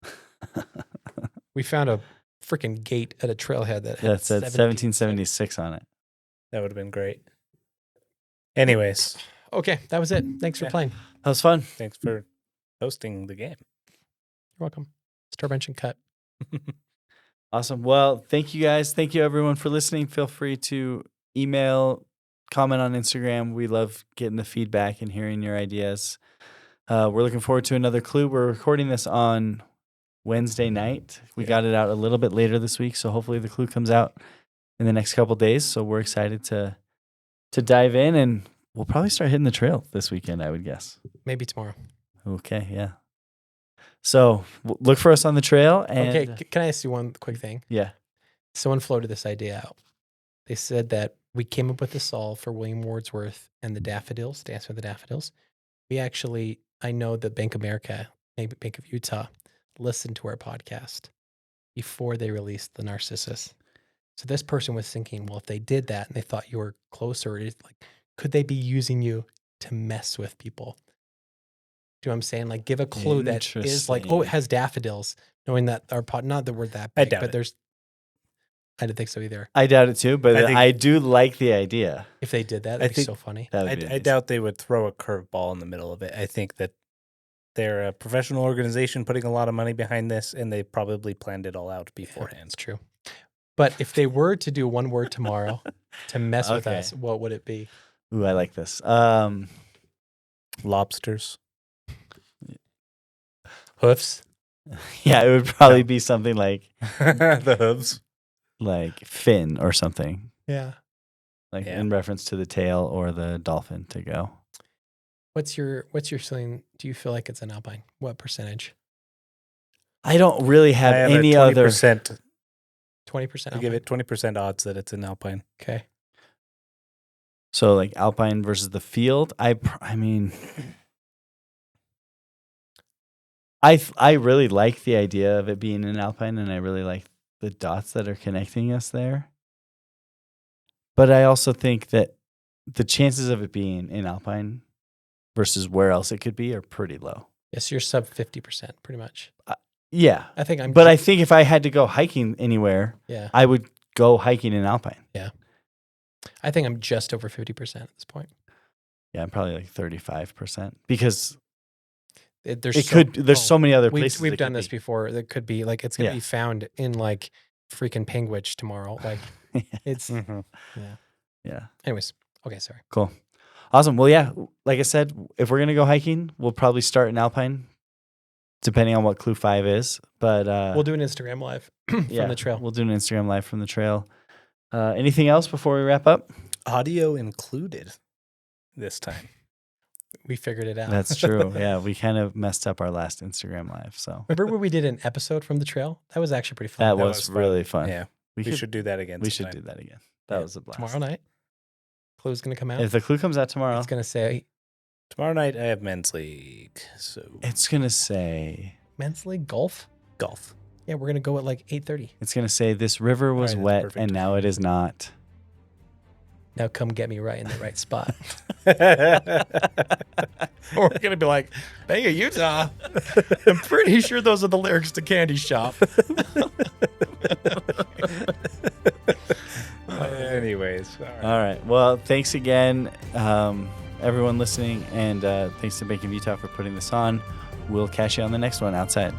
We found a freaking gate at a trailhead that had said 1776 on it. That would have been great. Anyways. Okay, that was it. Thanks for playing. That was fun. Thanks for hosting the game. You're welcome. Start, bench, and cut. Awesome. Well, thank you guys. Thank you everyone for listening. Feel free to email, comment on Instagram. We love getting the feedback and hearing your ideas. We're looking forward to another clue. We're recording this on Wednesday night. We got it out a little bit later this week, so hopefully the clue comes out in the next couple days. So we're excited to dive in, and we'll probably start hitting the trail this weekend, I would guess. Maybe tomorrow. Okay, yeah. So look for us on the trail. And okay, can I ask you one quick thing? Yeah. Someone floated this idea out. They said that we came up with the solve for William Wordsworth and the daffodils, Dance with the Daffodils. I know that Bank of America, maybe Bank of Utah, listened to our podcast before they released the narcissus. So this person was thinking, well, if they did that and they thought you were closer, could they be using you to mess with people? Do you know what I'm saying? Like, give a clue that is like, oh, it has daffodils, knowing that our pot, not that we're that big, but there's, I didn't think so either. I doubt it too, but I do like the idea. If they did that, that'd be so funny. I doubt they would throw a curveball in the middle of it. I think that they're a professional organization putting a lot of money behind this, and they probably planned it all out beforehand. It's true. But if they were to do one word tomorrow to mess with us, what would it be? Ooh, I like this. Lobsters. Hoofs. Yeah, it would probably be something like the hooves. Like fin or something. Yeah. Like in reference to the tail or the dolphin to go. What's your feeling? Do you feel like it's an Alpine? What percentage? I don't really have any 20%, other. 20%. I give it 20% odds that it's an Alpine. Okay. So like Alpine versus the field. I mean, I really like the idea of it being an Alpine, and I really like the dots that are connecting us there. But I also think that the chances of it being in Alpine versus where else it could be are pretty low. Yes, you're sub 50%, pretty much. Yeah. I think I'm. But I think if I had to go hiking anywhere, I would go hiking in Alpine. Yeah. I think I'm just over 50% at this point. Yeah, I'm probably like 35% because there's so many other places. We've done this before. That could be like, it's going to be found in like freaking Penguich tomorrow. Like it's, yeah. Anyways. Okay. Sorry. Cool. Awesome. Well, yeah, like I said, if we're going to go hiking, we'll probably start in Alpine, depending on what clue 5 is. But we'll do an Instagram live from the trail. We'll do an Instagram live from the trail. Anything else before we wrap up? Audio included this time. We figured it out. That's true. Yeah, we kind of messed up our last Instagram live. So remember when we did an episode from the trail? That was actually pretty fun. That was really fun. Yeah, we should do that again. We should do that again. That was a blast. Tomorrow night. Clue's going to come out. If the clue comes out tomorrow, it's going to say tomorrow night I have men's league. So it's going to say men's league golf. Yeah, we're going to go at like 8:30. It's going to say this river was wet and now it is not. Now come get me right in the right spot. Or we're going to be like, Bay of Utah. I'm pretty sure those are the lyrics to Candy Shop. Anyways. All right. Well, thanks again, everyone listening. And thanks to Bank of Utah for putting this on. We'll catch you on the next one outside.